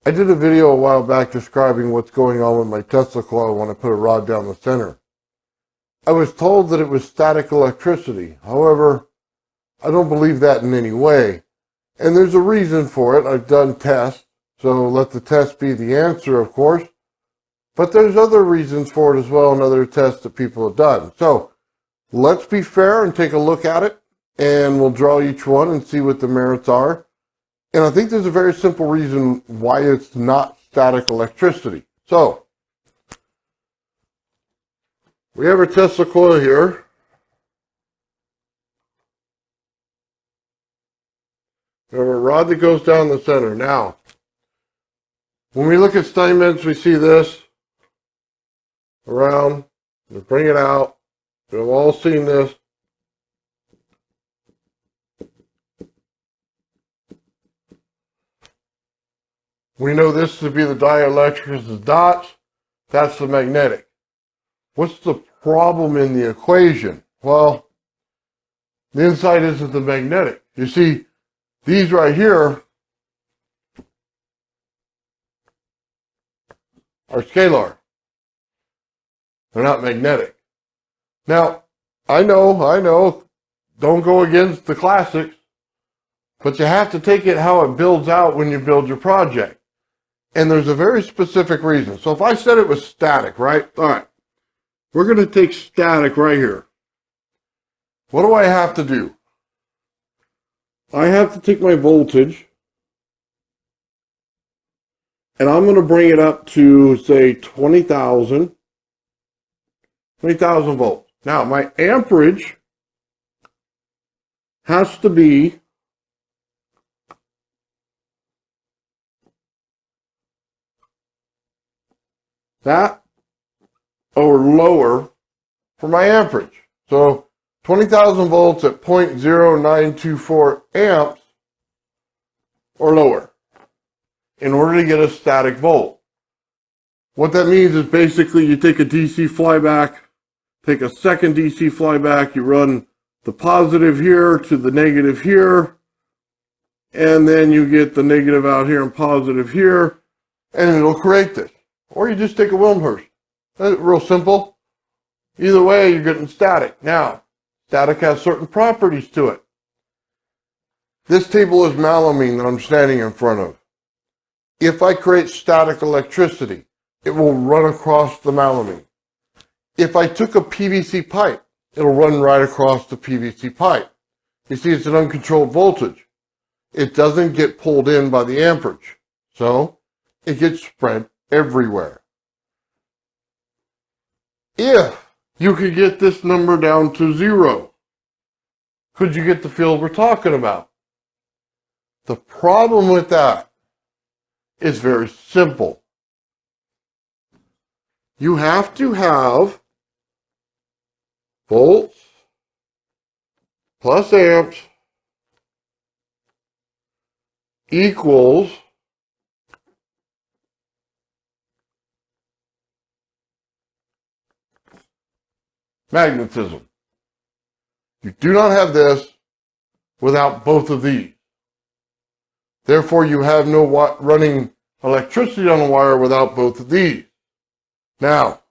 I did a video a while back describing what's going on with my Tesla coil when I put a rod down the center. I was told that it was static electricity. However, I don't believe that in any way. And there's a reason for it. I've done tests, so let the test be the answer, of course. But there's other reasons for it as well and other tests that people have done. So let's be fair and take a look at it, and we'll draw each one and see what the merits are. And I think there's a very simple reason why it's not static electricity. So, we have our Tesla coil here. We have a rod that goes down the center. Now, when we look at Steinmetz, we see this around. We bring it out. We've all seen this. We know this to be the dielectric, the dots. That's the magnetic. What's the problem in the equation? Well, the inside isn't the magnetic. You see, these right here are scalar. They're not magnetic. Now, I know, don't go against the classics, but you have to take it how it builds out when you build your project. And there's a very specific reason. So if I said it was static, right? All right. We're going to take static right here. What do I have to do? I have to take my voltage, and I'm going to bring it up to, say, 20,000 volts. Now, my amperage has to be that or lower for my amperage. So 20,000 volts at 0.0924 amps or lower in order to get a static volt. What that means is basically you take a DC flyback, take a second DC flyback, you run the positive here to the negative here, and then you get the negative out here and positive here, and it'll create this. Or you just take a Wilmshurst. That's real simple. Either way, you're getting static. Now, static has certain properties to it. This table is malamine that I'm standing in front of. If I create static electricity, it will run across the malamine. If I took a PVC pipe, it'll run right across the PVC pipe. You see, it's an uncontrolled voltage. It doesn't get pulled in by the amperage. So, it gets spread everywhere. If you could get this number down to 0, could you get the field we're talking about? The problem with that is very simple. You have to have volts plus amps equals magnetism. You do not have this without both of these. Therefore, you have no running electricity on the wire without both of these. Now,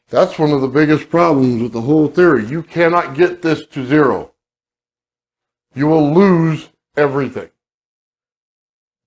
that's one of the biggest problems with the whole theory. You cannot get this to 0. You will lose everything. It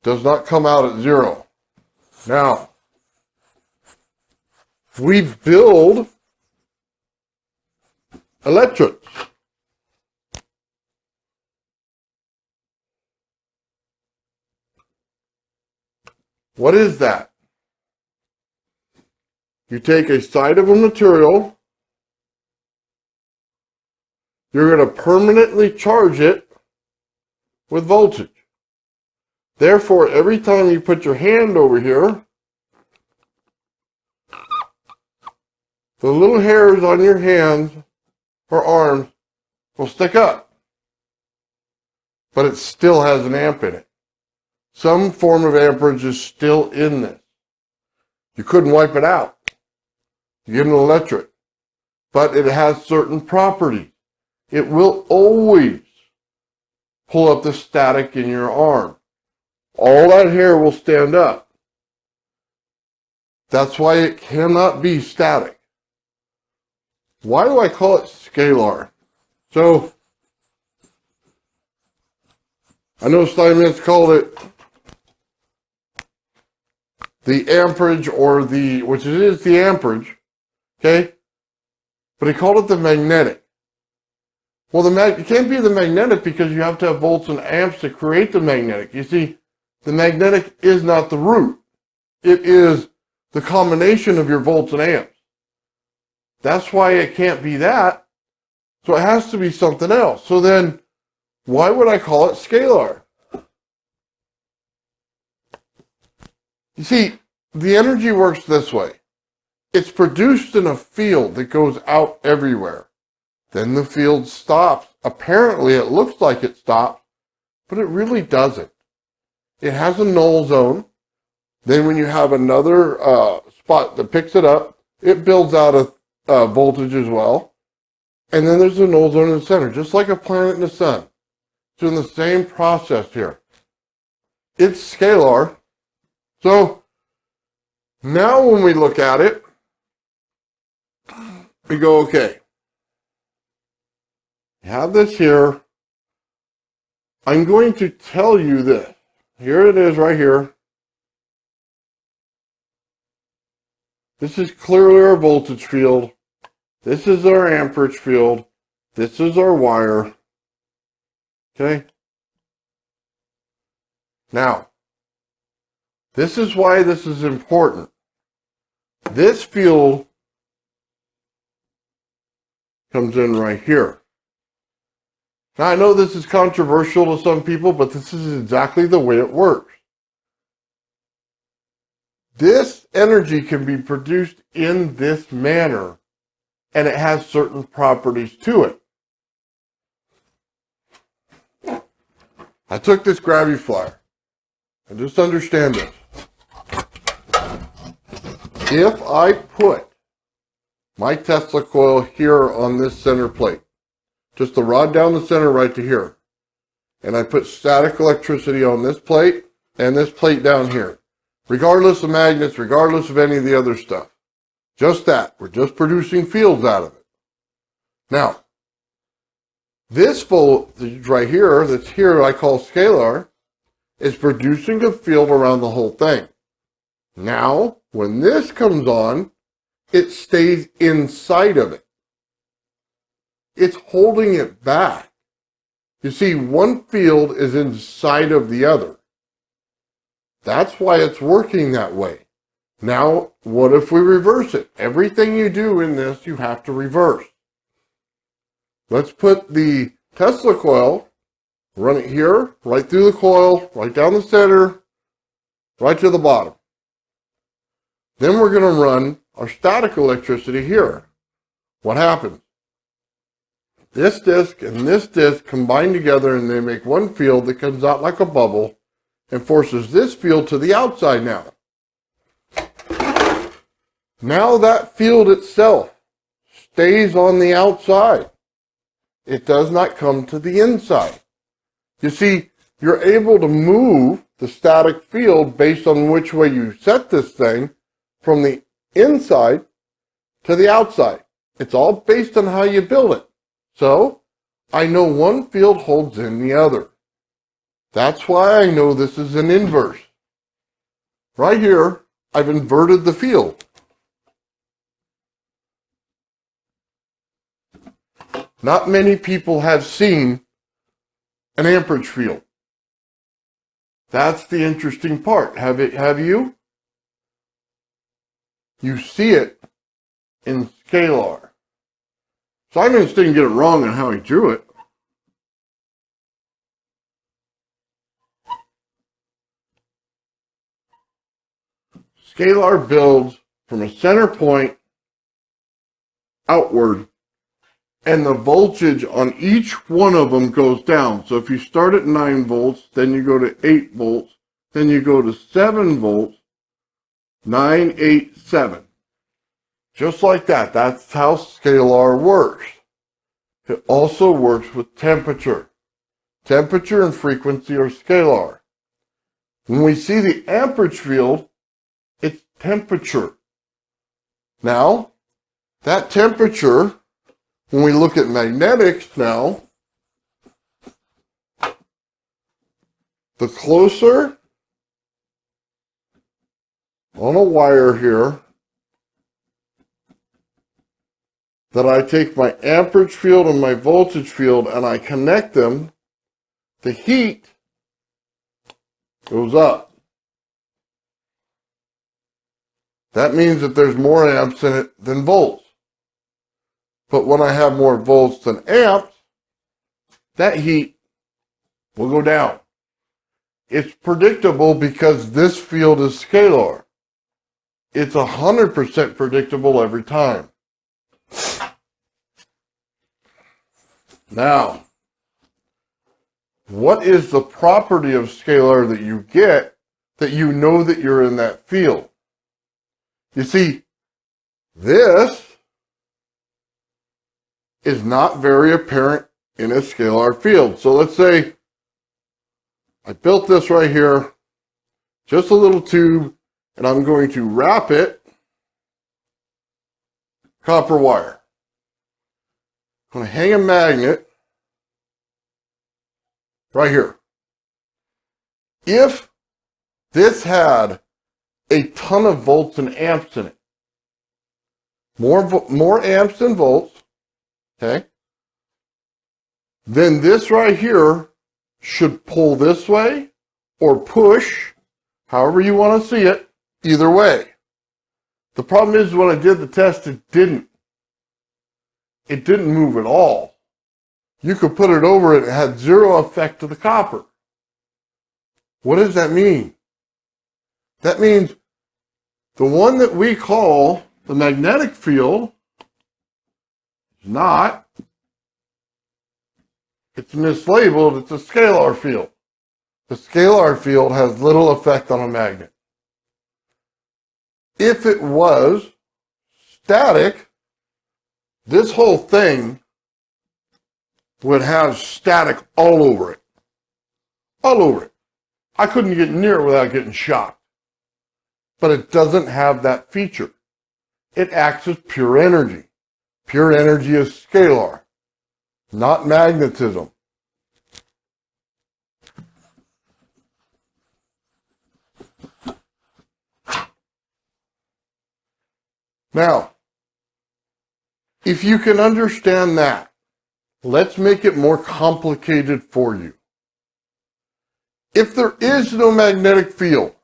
does not come out at 0. Now, we build electrodes. What is that? You take a side of a material, you're going to permanently charge it with voltage. Therefore, every time you put your hand over here, the little hairs on your hands or arms will stick up. But it still has an amp in it. Some form of amperage is still in this. You couldn't wipe it out. You get an electric. But it has certain properties. It will always pull up the static in your arm. all that hair will stand up. That's why it cannot be static. Why do I call it scalar? So, I know Steinmetz called it the amperage, or which it is the amperage, okay? But he called it the magnetic. Well, it can't be the magnetic because you have to have volts and amps to create the magnetic. You see, the magnetic is not the root. It is the combination of your volts and amps. That's why it can't be that. So it has to be something else. So then, why would I call it scalar? You see, the energy works this way. It's produced in a field that goes out everywhere. Then the field stops. Apparently, it looks like it stops, but it really doesn't. It has a null zone. Then when you have another spot that picks it up, it builds out a voltage as well. And then there's a null zone in the center, just like a planet in the sun. It's doing the same process here. It's scalar. So now when we look at it, we go, okay, you have this here. I'm going to tell you this. Here it is right here. This is clearly our voltage field. This is our amperage field. This is our wire. Okay? Now, this is why this is important. This field comes in right here. Now, I know this is controversial to some people, but this is exactly the way it works. This energy can be produced in this manner, and it has certain properties to it. I took this gravity flyer, and just understand this. If I put my Tesla coil here on this center plate, just the rod down the center right to here, and I put static electricity on this plate and this plate down here, regardless of magnets, regardless of any of the other stuff. Just that. We're just producing fields out of it. Now, this voltage right here, that's here, I call scalar, is producing a field around the whole thing. Now, when this comes on, it stays inside of it. It's holding it back. You see, one field is inside of the other. That's why it's working that way. Now, what if we reverse it? Everything you do in this, you have to reverse. Let's put the Tesla coil, run it here, right through the coil, right down the center, right to the bottom. Then we're going to run our static electricity here. What happens? This disc and this disc combine together and they make one field that comes out like a bubble and forces this field to the outside now. Now that field itself stays on the outside. It does not come to the inside. You see, you're able to move the static field based on which way you set this thing from the inside to the outside. It's all based on how you build it. So, I know one field holds in the other. That's why I know this is an inverse. Right here, I've inverted the field. Not many people have seen an amperage field. That's the interesting part. Have you? You see it in scalar. Simons didn't get it wrong on how he drew it. Scalar builds from a center point outward, and the voltage on each one of them goes down. So if you start at 9 volts, then you go to 8 volts, then you go to 7 volts, 9, 8, 7. Just like that. That's how scalar works. It also works with temperature. Temperature and frequency are scalar. When we see the amperage field, it's temperature. Now, that temperature, when we look at magnetics now, the closer on a wire here that I take my amperage field and my voltage field and I connect them, the heat goes up. That means that there's more amps in it than volts. But when I have more volts than amps, that heat will go down. It's predictable because this field is scalar. It's 100% predictable every time. Now, what is the property of scalar that you get that you know that you're in that field? You see, this is not very apparent in a scalar field. So let's say I built this right here, just a little tube, and I'm going to wrap it copper wire. I'm going to hang a magnet right here. If this had a ton of volts and amps in it, more amps than volts, okay, then this right here should pull this way or push, however you want to see it, either way. The problem is when I did the test, it didn't. It didn't move at all. You could put it over it, it had zero effect to the copper. What does that mean? That means the one that we call the magnetic field is not. It's mislabeled. It's a scalar field. The scalar field has little effect on a magnet. If it was static, this whole thing would have static all over it. All over it. I couldn't get near it without getting shocked. But it doesn't have that feature. It acts as pure energy. Pure energy is scalar, not magnetism. Now, if you can understand that, let's make it more complicated for you. If there is no magnetic field,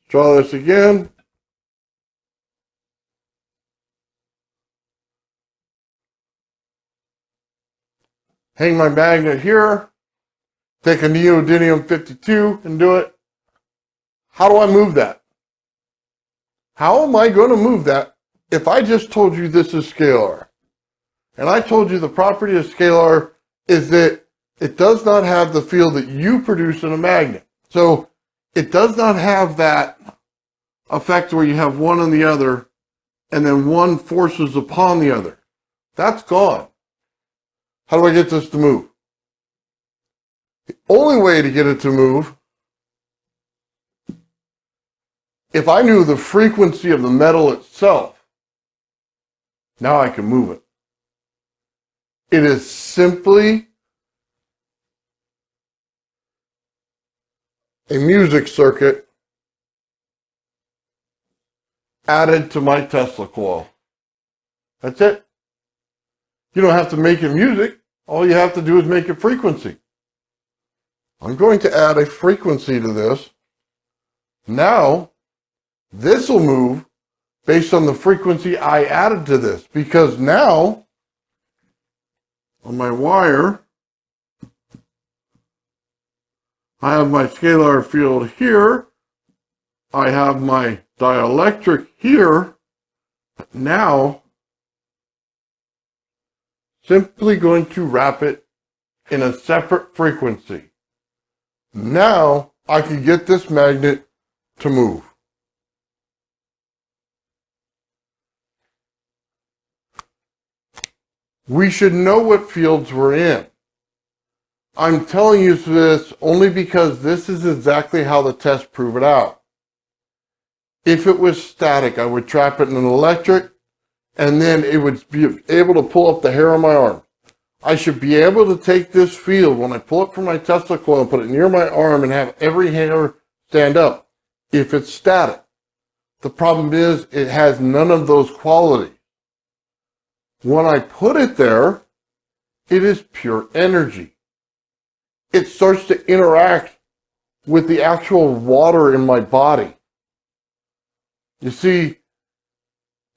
draw this again. Hang my magnet here. Take a neodymium 52 and do it. How do I move that? How am I going to move that if I just told you this is scalar? And I told you the property of scalar is that it does not have the field that you produce in a magnet. So it does not have that effect where you have one on the other and then one forces upon the other. That's gone. How do I get this to move? The only way to get it to move, if I knew the frequency of the metal itself, now I can move it. It is simply a music circuit added to my Tesla coil. That's it. You don't have to make it music. All you have to do is make it frequency. I'm going to add a frequency to this. Now, this will move based on the frequency I added to this, because now on my wire, I have my scalar field here. I have my dielectric here. Now, simply going to wrap it in a separate frequency. Now, I can get this magnet to move. We should know what fields we're in. I'm telling you this only because this is exactly how the tests prove it out. If it was static, I would trap it in an electric, and then it would be able to pull up the hair on my arm. I should be able to take this field when I pull it from my Tesla coil and put it near my arm and have every hair stand up if it's static. The problem is it has none of those qualities. When I put it there, it is pure energy. It starts to interact with the actual water in my body. You see,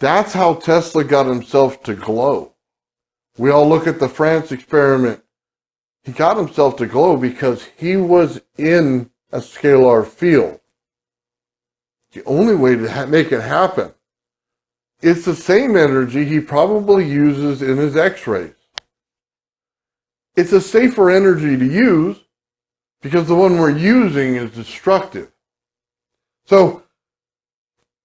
that's how Tesla got himself to glow. We all look at the France experiment. He got himself to glow because he was in a scalar field. The only way to make it happen, it's the same energy he probably uses in his X-rays. It's a safer energy to use because the one we're using is destructive. So,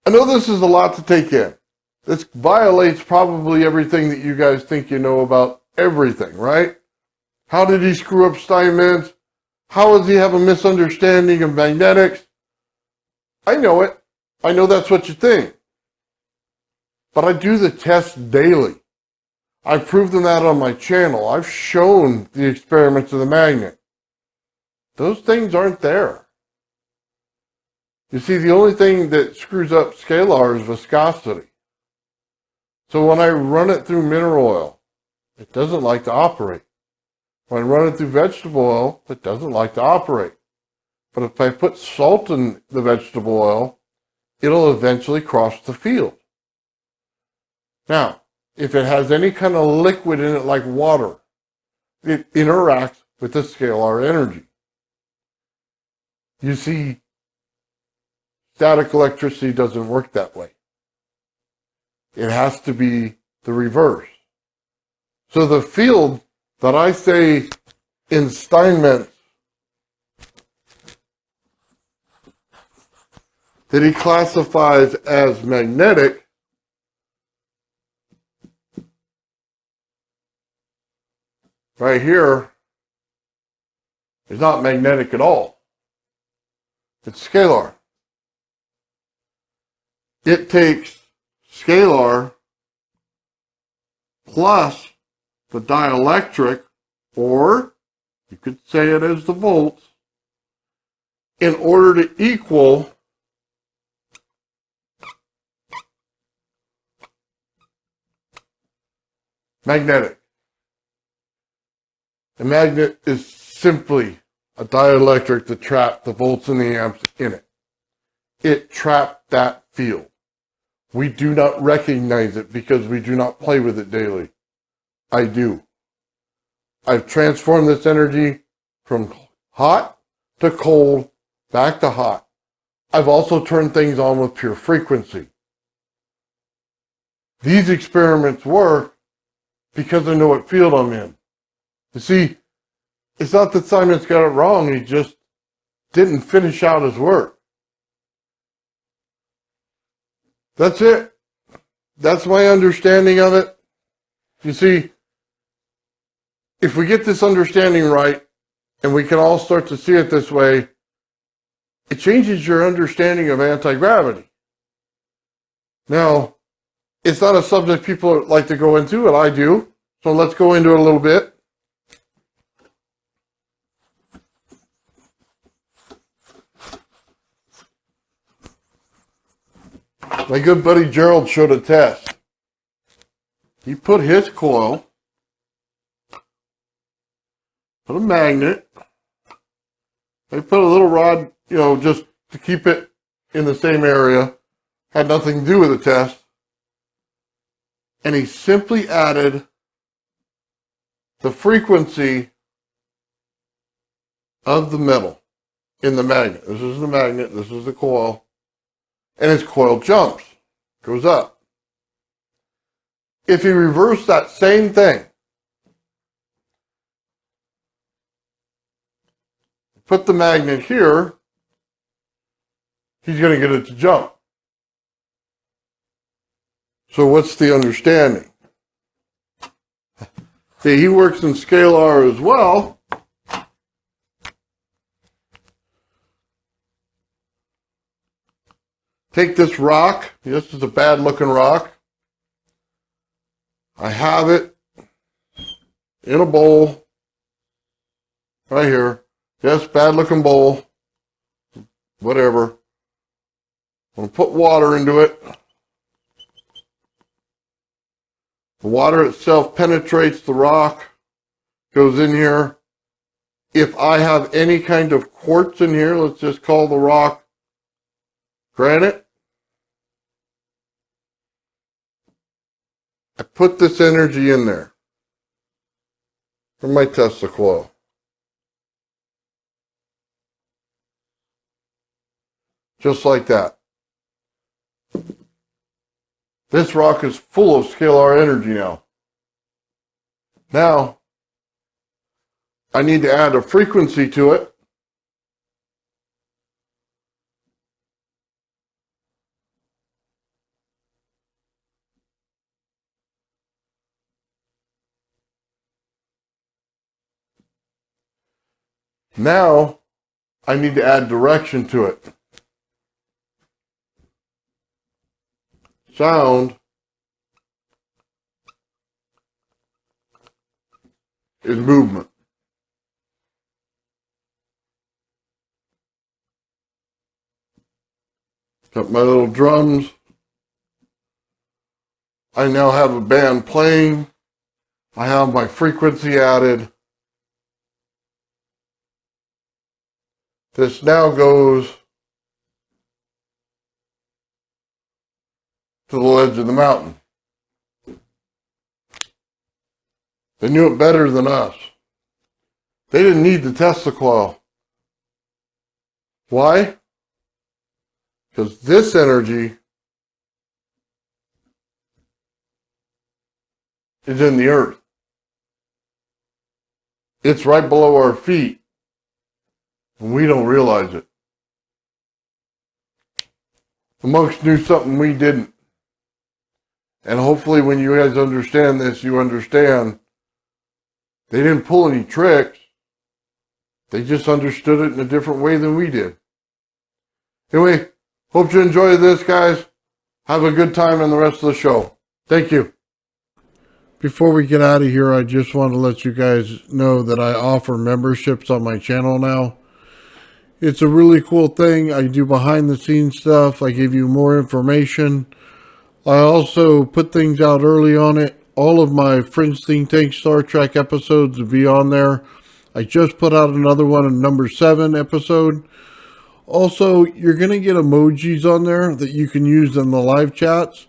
I know this is a lot to take in. This violates probably everything that you guys think you know about everything, right? How did he screw up Steinmetz? How does he have a misunderstanding of magnetics? I know it. I know that's what you think. But I do the tests daily. I've proven that on my channel. I've shown the experiments of the magnet. Those things aren't there. You see, the only thing that screws up scalar is viscosity. So when I run it through mineral oil, it doesn't like to operate. When I run it through vegetable oil, it doesn't like to operate. But if I put salt in the vegetable oil, it'll eventually cross the field. Now, if it has any kind of liquid in it like water, it interacts with the scalar energy. You see, static electricity doesn't work that way. It has to be the reverse. So the field that I say in Steinmetz that he classifies as magnetic right here is not magnetic at all. It's scalar. It takes scalar plus the dielectric, or you could say it as the volts, in order to equal magnetic. A magnet is simply a dielectric to trap the volts and the amps in it. It trapped that field. We do not recognize it because we do not play with it daily. I do. I've transformed this energy from hot to cold, back to hot. I've also turned things on with pure frequency. These experiments work because I know what field I'm in. You see, it's not that Simon's got it wrong, he just didn't finish out his work. That's it. That's my understanding of it. You see, if we get this understanding right, and we can all start to see it this way, it changes your understanding of anti-gravity. Now, it's not a subject people like to go into, and I do, so let's go into it a little bit. My good buddy Gerald showed a test. He put his coil, put a magnet, they put a little rod, just to keep it in the same area, had nothing to do with the test, and he simply added the frequency of the metal in the magnet. This is the magnet, this is the coil. And his coil jumps, goes up. If he reversed that same thing, put the magnet here, he's going to get it to jump. So what's the understanding? See, he works in Scalar as well, take this rock. This is a bad looking rock. I have it in a bowl right here. Yes, bad looking bowl. Whatever. I'm going to put water into it. The water itself penetrates the rock, goes in here. If I have any kind of quartz in here, let's just call the rock granite. I put this energy in there from my Tesla coil. Just like that. This rock is full of scalar energy now. Now, I need to add a frequency to it. Now, I need to add direction to it. Sound is movement. Got my little drums. I now have a band playing. I have my frequency added. This now goes to the ledge of the mountain. They knew it better than us. They didn't need the Tesla coil. Why? Because this energy is in the earth. It's right below our feet, and we don't realize it. The monks knew something we didn't. And hopefully when you guys understand this, you understand they didn't pull any tricks. They just understood it in a different way than we did. Anyway, hope you enjoy this, guys. Have a good time in the rest of the show. Thank you. Before we get out of here, I just want to let you guys know that I offer memberships on my channel now. It's a really cool thing. I do behind the scenes stuff. I give you more information. I also put things out early on it. All of my Fringe Think Tank Star Trek episodes will be on there. I just put out another one, a number 7 episode. Also, you're going to get emojis on there that you can use in the live chats.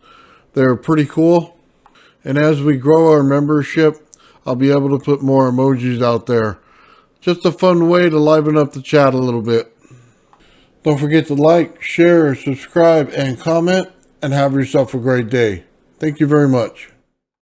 They're pretty cool. And as we grow our membership, I'll be able to put more emojis out there. Just a fun way to liven up the chat a little bit. Don't forget to like, share, subscribe, and comment. And have yourself a great day. Thank you very much.